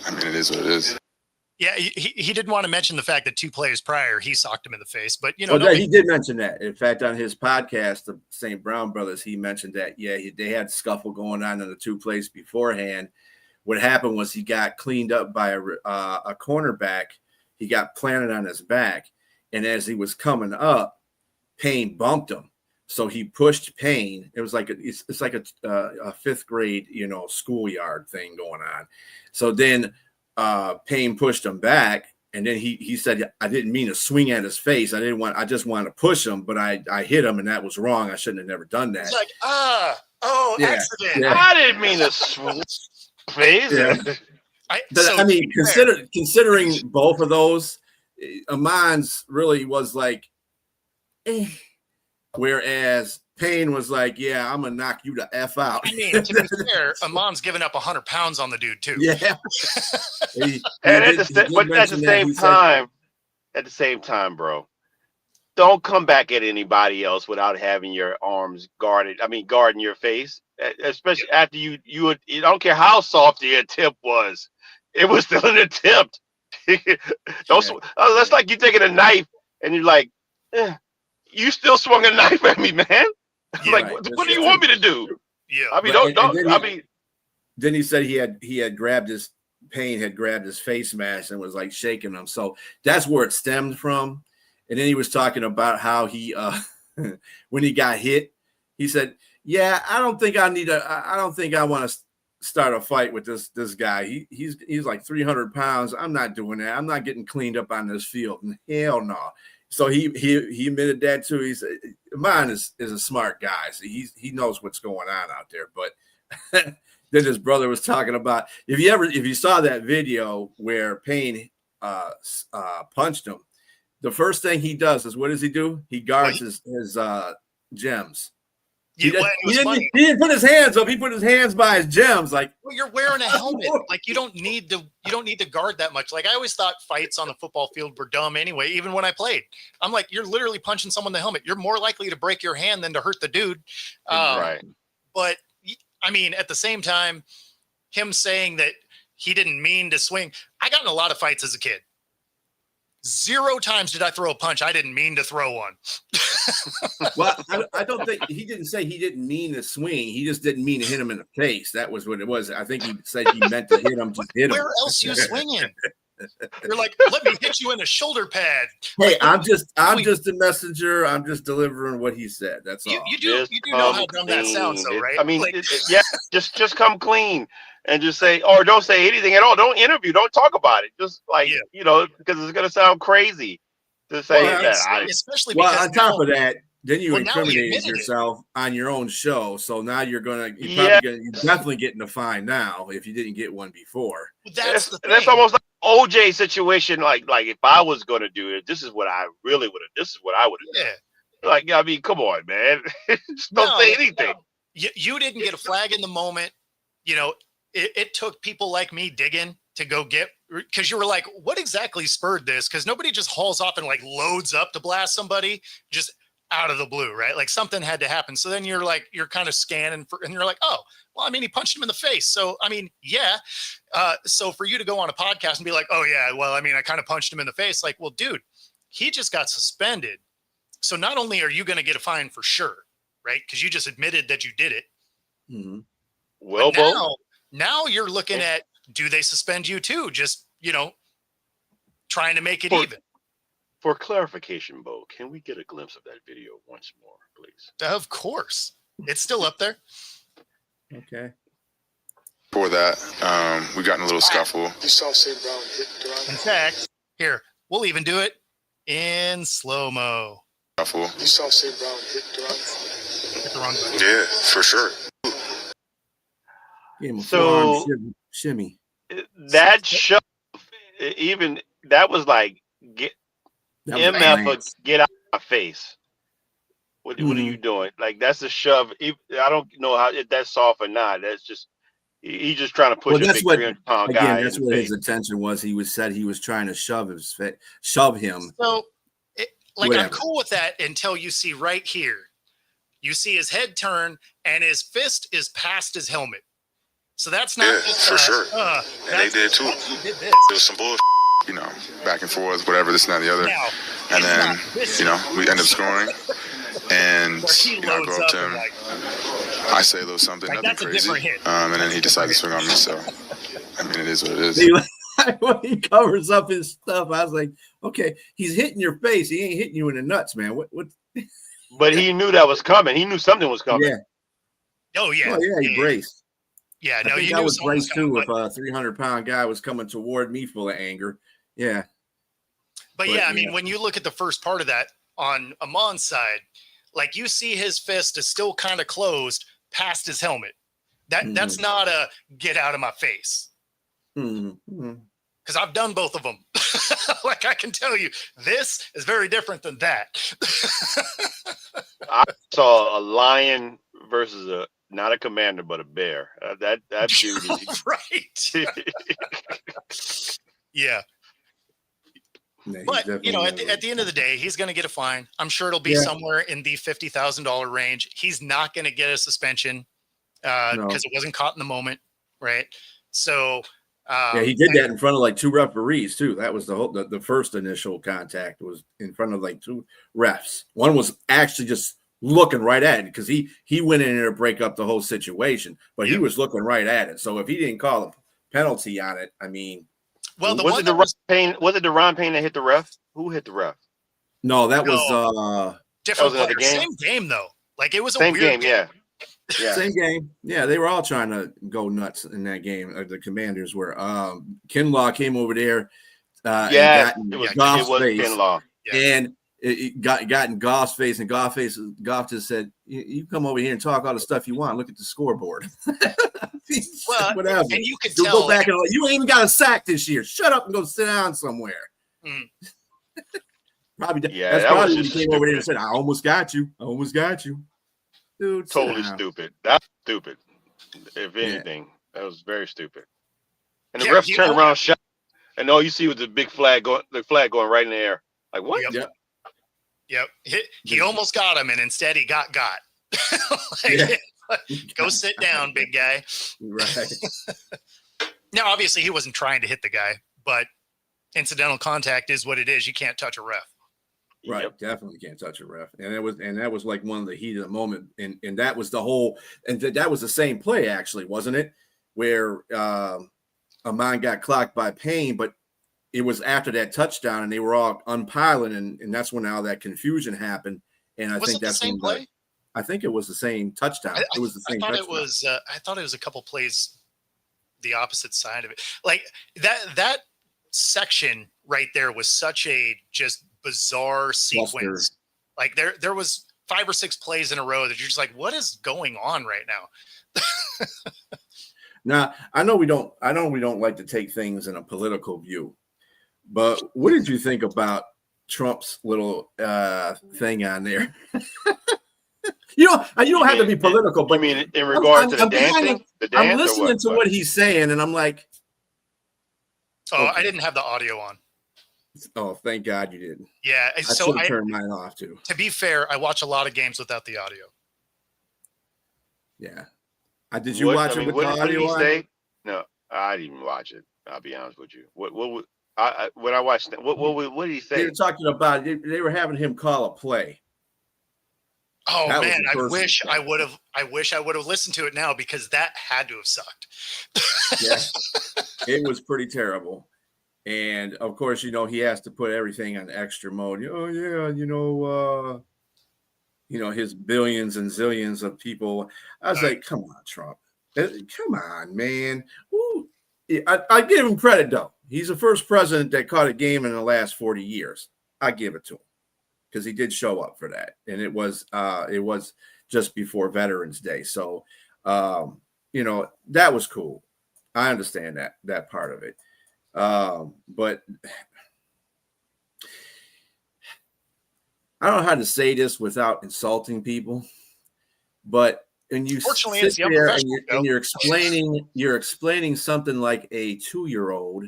it is what it is. Yeah, he didn't want to mention the fact that 2 plays prior, he socked him in the face. But, he did mention that. In fact, on his podcast, the St. Brown brothers, he mentioned that, they had scuffle going on in the 2 plays beforehand. What happened was he got cleaned up by a cornerback. He got planted on his back. And as he was coming up, Payne bumped him. So he pushed Payne. It was like it's like a 5th grade, schoolyard thing going on. So then Payne pushed him back, and then he said, I didn't mean to swing at his face. I just wanted to push him, but I hit him, and that was wrong. I shouldn't have never done that. He's like, accident. Yeah. I didn't mean to swing face. Yeah. Considering both of those, Amon's really was like, whereas Payne was like, yeah, I'm going to knock you the F out. To be fair, Amon's giving up 100 pounds on the dude, too. Yeah. At the same time, bro, don't come back at anybody else without having your arms guarded. Guarding your face, especially after you don't care how soft the attempt was. It was still an attempt. That's like you taking a knife and you're like, you still swung a knife at me, man. Yeah, like, what do you want me to do? Yeah. Then he said he had grabbed his Payne had grabbed his face mask and was like shaking him. So that's where it stemmed from. And then he was talking about how he when he got hit, he said, yeah, I don't think I want to start a fight with this guy. He's like 300 pounds. I'm not doing that. I'm not getting cleaned up on this field. Hell no. So he admitted that too. He said, Amon is a smart guy. So he knows what's going on out there. But then his brother was talking about, if you saw that video where Payne punched him, the first thing he does is, what does he do? He guards his gems. He well, it was funny. didn't put his hands up. He put his hands by his gems. Like, Well, you're wearing a helmet. Like you don't need to guard that much. Like I always thought fights on the football field were dumb anyway. Even when I played, I'm like, you're literally punching someone in the helmet. You're more likely to break your hand than to hurt the dude. Right. But I mean, at the same time, him saying that he didn't mean to swing. I got in a lot of fights as a kid. 0 times did I throw a punch I didn't mean to throw one. well, I don't think he didn't say he didn't mean to swing. He just didn't mean to hit him in the face. That was what it was. I think he said he meant to hit him. Just hit him. Where else you swinging? You're like, let me hit you in a shoulder pad. Hey, like, I'm just a messenger. I'm just delivering what he said. That's all. You do know how dumb that sounds, though, right? I mean, yeah, just come clean and just say, or don't say anything at all. Don't interview. Don't talk about it. Just like because it's gonna sound crazy to say that. Especially because on top of that, then you now incriminated yourself on your own show. So now you're definitely getting a fine now if you didn't get one before. That's almost like OJ situation. Like if I was gonna do it, this is what I really would have. This is what I would have done. Like, I mean, come on, man. Just don't say anything. No. You didn't get a flag in the moment. You know, it took people like me digging to go get, because you were like, what exactly spurred this? Because nobody just hauls off and like loads up to blast somebody just out of the blue, right? Like something had to happen. So then you're kind of scanning and you're like, oh, well, I mean, he punched him in the face. So, I mean, yeah. So for you to go on a podcast and be like, oh yeah, well, I mean, I kind of punched him in the face. Like, well, dude, he just got suspended. So not only are you going to get a fine for sure, right? Because you just admitted that you did it. Mm-hmm. Well, now you're looking at, do they suspend you too? Just, trying to make it even. For clarification, Bo, can we get a glimpse of that video once more, please? Of course. It's still up there. Okay. For that, we got in a little scuffle. You saw St. Brown hit Duran. In fact, here, we'll even do it in slow-mo. Scuffle. You saw St. Brown hit Duran. Hit the wrong button. Yeah, for sure. So shimmy. That shove, even that was like get out of my face. What are you doing? Like that's a shove. I don't know if that's soft or not. That's just he's just trying to push a big 300-pound guy. That's what his intention was. He said he was trying to shove him. So, I'm cool with that until you see right here. You see his head turn and his fist is past his helmet. So that's not for sure. And they did too. Did this. There was some bullshit, back and forth, whatever, this and that, the other. And then, we end up scoring. And I go up to him. I say a little something, nothing crazy. And then he decides to swing on me. So, I mean, it is what it is. When he covers up his stuff, I was like, okay, he's hitting your face. He ain't hitting you in the nuts, man. What? But he knew that was coming. He knew something was coming. Yeah. Oh, yeah. Oh, yeah, he braced. Yeah, no, you knew was braced too. If a 300-pound guy was coming toward me full of anger, yeah. But yeah, I mean, when you look at the first part of that on Amon's side, like you see his fist is still kind of closed past his helmet. That's not a get out of my face. Because I've done both of them. Like I can tell you, this is very different than that. I saw a lion versus not a commander, but a bear. That dude is right. Yeah. But at the end of the day, he's going to get a fine. I'm sure it'll be somewhere in the $50,000 range. He's not going to get a suspension because it wasn't caught in the moment, right? So he did that in front of like 2 referees too. That was the first initial contact was in front of like 2 refs. One was actually just looking right at it because he went in there to break up the whole situation, but he was looking right at it. So if he didn't call a penalty on it, I mean, was it Deron Payne that hit the ref? Who hit the ref? No, that was different. That was game. Same game though. Like it was a same weird game. Yeah. Same game. Yeah, they were all trying to go nuts in that game. The Commanders were. Kinlaw came over there. It was Kinlaw. And it got in Goff's face, and Goff just said, "You come over here and talk all the stuff you want. Look at the scoreboard." Well, whatever. And you could tell. Go back and you ain't even got a sack this year. Shut up and go sit down somewhere. Probably. Yeah, that's probably when he came over there and said, "I almost got you. I almost got you." Dude, Totally stupid. That's stupid. If anything, that was very stupid. And the refs turned around, shot, and all you see was the big flag going, right in the air. Like what? Yep. He almost got him, and instead he got. Go sit down, big guy. Right. Now, obviously, he wasn't trying to hit the guy, but incidental contact is what it is. You can't touch a ref. Right. Yep. Definitely can't touch a ref. And that was like one of the heat of the moment. And that was the whole, and that was the same play, actually, wasn't it? Where Amon got clocked by Payne, but it was after that touchdown, and they were all unpiling, and that's when all that confusion happened. And I think that's the same play. I think it was the same touchdown. It was the same. I thought it was a couple plays the opposite side of it. Like that section right there was such a just bizarre sequence. Buster. Like there was 5 or 6 plays in a row that you're just like, what is going on right now? Now, I know we don't like to take things in a political view, but what did you think about Trump's little thing on there? You don't have to be political, but I mean, in regard to the dancing, I'm listening to what he's saying, and I'm like, oh, okay. I didn't have the audio on. Oh, thank God you didn't. Yeah, I should have turned mine off too. To be fair, I watch a lot of games without the audio. Yeah. Did you watch it with the audio? What did he say? No, I didn't even watch it. I'll be honest with you. When I watched it, what did he say? They were talking about they were having him call a play. Oh man, I wish I would have listened to it now, because that had to have sucked. Yeah, it was pretty terrible. And of course, he has to put everything on extra mode. Oh yeah, his billions and zillions of people. I was like, come on, Trump. Come on, man. Ooh. I give him credit, though. He's the first president that caught a game in the last 40 years. I give it to him, because he did show up for that. And it was just before Veterans Day. So, that was cool. I understand that part of it. But I don't know how to say this without insulting people, but when you sit there and you're explaining something like a 2-year-old,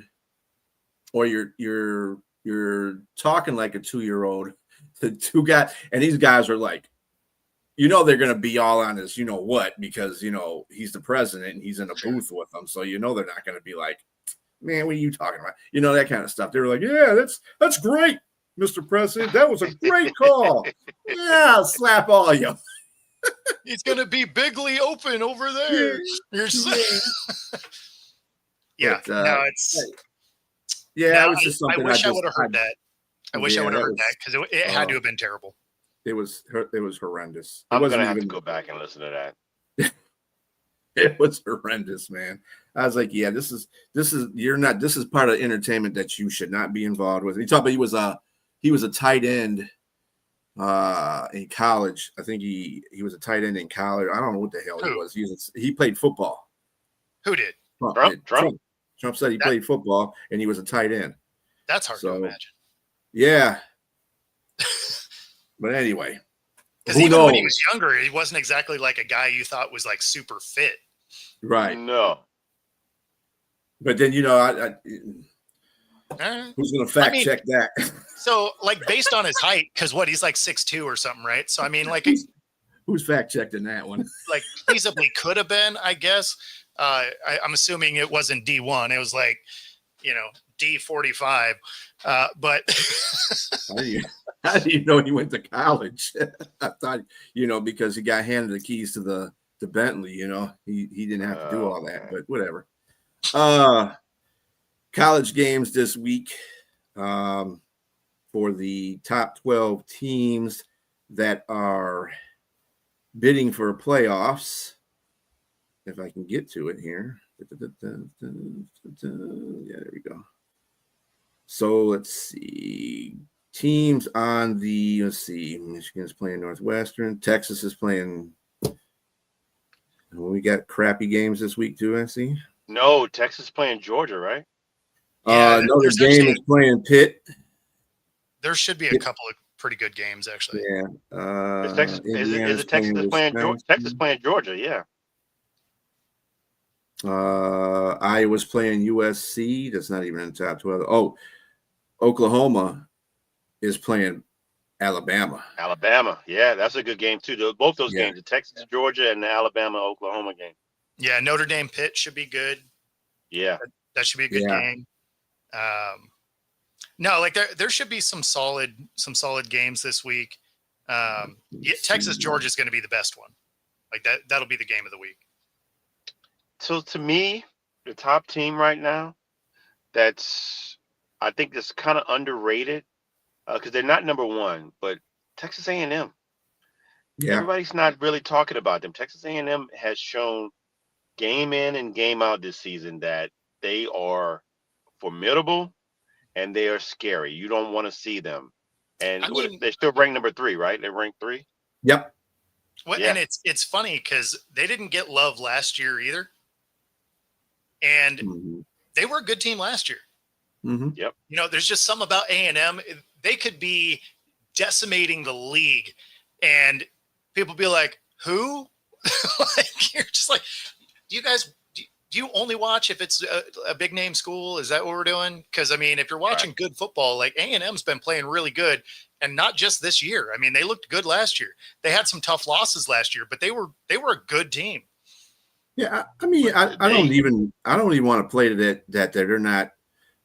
or you're talking like a 2-year-old, the two guys, and these guys are like, they're going to be all on his, because, he's the president and he's in a booth with them. So, they're not going to be like, man, what are you talking about? That kind of stuff. They were like, yeah, that's great, Mr. President. That was a great call. Yeah, I'll slap all of you. It's going to be bigly open over there. Yeah. No, it's. Yeah, it was just something. I wish I would have heard that. I wish I would have heard that, because it had to have been terrible. It was horrendous. I'm going to have to go back and listen to that. It was horrendous, man. I was like, yeah, this is part of entertainment that you should not be involved with. He talked about he was a tight end in college. I think he was a tight end in college. I don't know what the hell he was. He played football. Who did? Trump said he played football and he was a tight end. That's hard to imagine. Yeah. But anyway, because even when he was younger, he wasn't exactly like a guy you thought was like super fit. Right. No. But then, who's going to fact check that? So, like, based on his height, because he's like 6'2" or something, right? So, I mean, like, who's fact checking that one? Like, feasibly could have been, I guess. I'm assuming it wasn't D1. It was like, D45. But how do you know he went to college? I thought, because he got handed the keys to the Bentley, he didn't have to do all that, but whatever. College games this week for the top 12 teams that are bidding for playoffs. If I can get to it here. Yeah, there we go. So let's see. Teams on the, Michigan's playing Northwestern. Texas is playing. We got crappy games this week too, I see. No, Texas playing Georgia, right? Notre Dame is playing Pitt. There should be a couple of pretty good games actually. Yeah. Is Texas is it Texas playing Georgia? Yeah. Iowa's playing USC. That's not even in the top 12. Oh, Oklahoma is playing Alabama. Yeah, that's a good game too. Both those Yeah. games, the Texas, Georgia, and the Alabama, Oklahoma game. Yeah, Notre Dame Pitt should be good. Yeah, that should be a good game. No, like there should be some solid games this week. Texas Georgia is going to be the best one. Like that'll be the game of the week. So to me, the top team right now, I think that's kind of underrated because they're not number one, but Texas A&M. Yeah. Everybody's not really talking about them. Texas A&M has shown game in and game out this season that they are formidable and they are scary. You don't want to see them. And they're still ranked number 3, right? They're ranked 3. Yep. Well, and it's funny because they didn't get love last year either. And they were a good team last year. Mm-hmm. Yep. You know, there's just something about A&M. They could be decimating the league, and people be like, "Who?" Like, you're just like, "Do you only watch if it's a big name school? Is that what we're doing?" Because I mean, if you're watching good football, like A&M's been playing really good, and not just this year. I mean, they looked good last year. They had some tough losses last year, but they were a good team. Yeah, I mean, I don't even want to play to that they're not.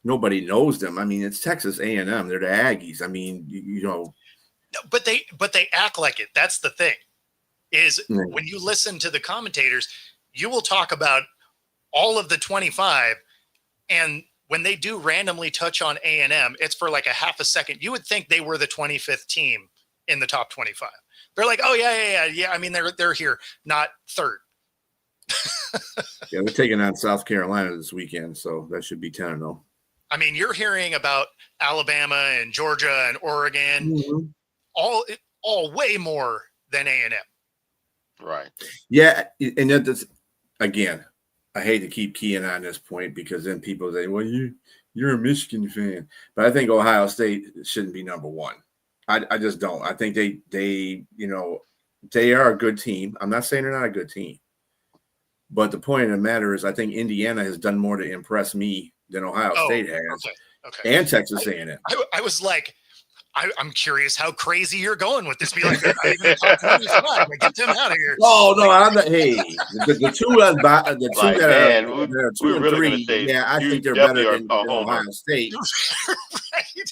Nobody knows them. I mean, it's Texas A&M. They're the Aggies. I mean, you know. No, but they act like it. That's the thing. Is when you listen to the commentators, you will talk about all of the 25, and when they do randomly touch on A&M, it's for like a half a second. You would think they were the 25th team in the top 25. They're like, oh yeah. I mean, they're here, not third. Yeah, they're taking on South Carolina this weekend, so that should be 10-0. I mean, you're hearing about Alabama and Georgia and Oregon, all way more than A&M. Right. Yeah, and that's again, I hate to keep keying on this point because then people say, "Well, you're a Michigan fan," but I think Ohio State shouldn't be number one. I just don't. I think they are a good team. I'm not saying they're not a good team. But the point of the matter is, I think Indiana has done more to impress me than Ohio State has, and Texas A&M. I was like, I'm curious how crazy you're going with this. Be like, they're not even the top 25. Like, get them out of here. Oh no, I'm not. Hey, the two that are 2 and 3. Yeah, I think they're better than Ohio State. Right?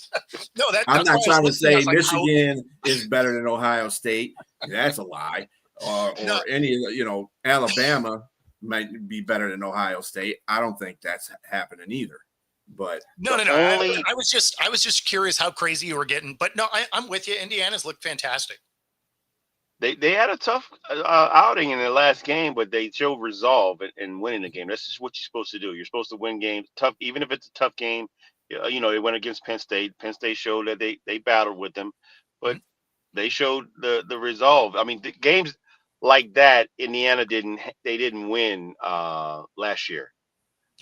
No, I'm not trying to say Michigan is better than Ohio State. That's a lie. Or any, Alabama might be better than Ohio State. I don't think that's happening either. But no. I was just curious how crazy you were getting. But no, I'm with you. Indiana's looked fantastic. They had a tough outing in their last game, but they showed resolve in winning the game. That's just what you're supposed to do. You're supposed to win games tough, even if it's a tough game. They went against Penn State. Penn State showed that they battled with them, but they showed the resolve. I mean, the games like that, Indiana didn't win last year.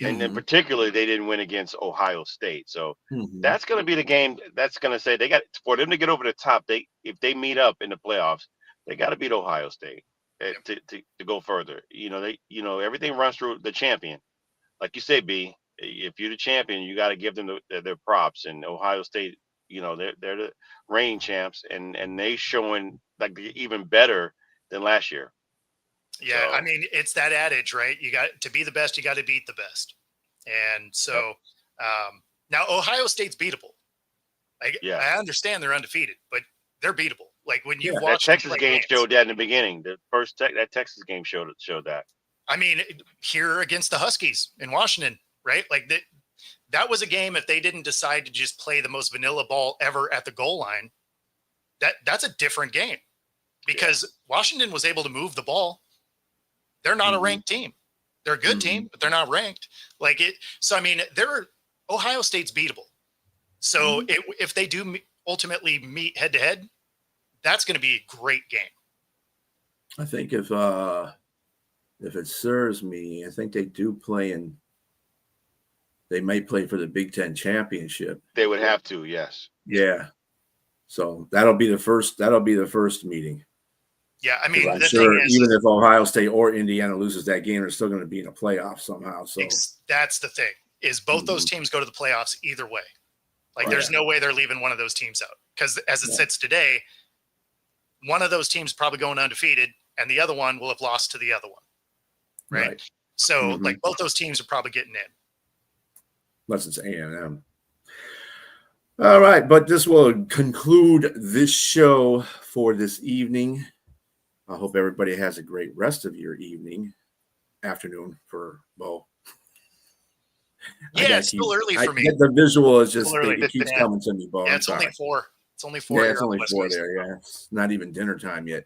And then particularly they didn't win against Ohio State. So that's going to be the game that's going to say they got for them to get over the top. If they meet up in the playoffs, they got to beat Ohio State to go further. Everything runs through the champion. Like you say, B, if you're the champion, you got to give them their props. And Ohio State, they're the reigning champs, and they showing like even better than last year. Yeah, so, I mean, it's that adage, right? You got to be the best, you got to beat the best. And so now Ohio State's beatable. I understand they're undefeated, but they're beatable. Like when you watch that Texas game showed that in the beginning. The first that Texas game showed that. I mean, here against the Huskies in Washington, right? Like that was a game. If they didn't decide to just play the most vanilla ball ever at the goal line, that's a different game because Washington was able to move the ball. They're not a ranked team. They're a good team, but they're not ranked. So, I mean, Ohio State's beatable. So if they do ultimately meet head to head, that's going to be a great game. I think if it serves me, I think they do play they might play for the Big Ten championship. They would have to, yes. Yeah. So that'll be the first meeting. Yeah, I mean, I'm the sure thing is, even if Ohio State or Indiana loses that game, they're still going to be in a playoff somehow. So that's the thing, is both those teams go to the playoffs either way. Like, there's no way they're leaving one of those teams out, because as it sits today, one of those teams probably going undefeated, and the other one will have lost to the other one. Right. So like both those teams are probably getting in. Unless it's A&M. All right, but this will conclude this show for this evening. I hope everybody has a great rest of your evening, afternoon for Bo. Yeah, it's still early for me. The visual is just it keeps coming to me, Bo. Yeah, it's only 4. It's only 4. Yeah, it's only 4 there. Yeah, it's not even dinner time yet.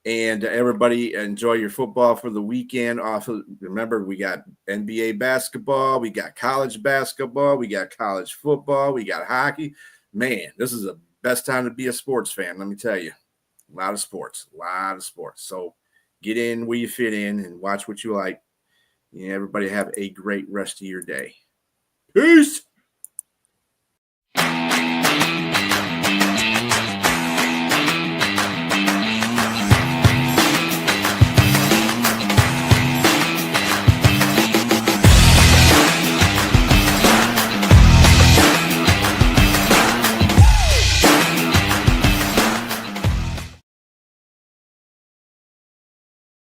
And everybody enjoy your football for the weekend. Also, remember, we got NBA basketball, we got college basketball, we got college football, we got hockey. Man, this is the best time to be a sports fan, let me tell you. A lot of sports. So get in where you fit in and watch what you like. Yeah, everybody have a great rest of your day. Peace.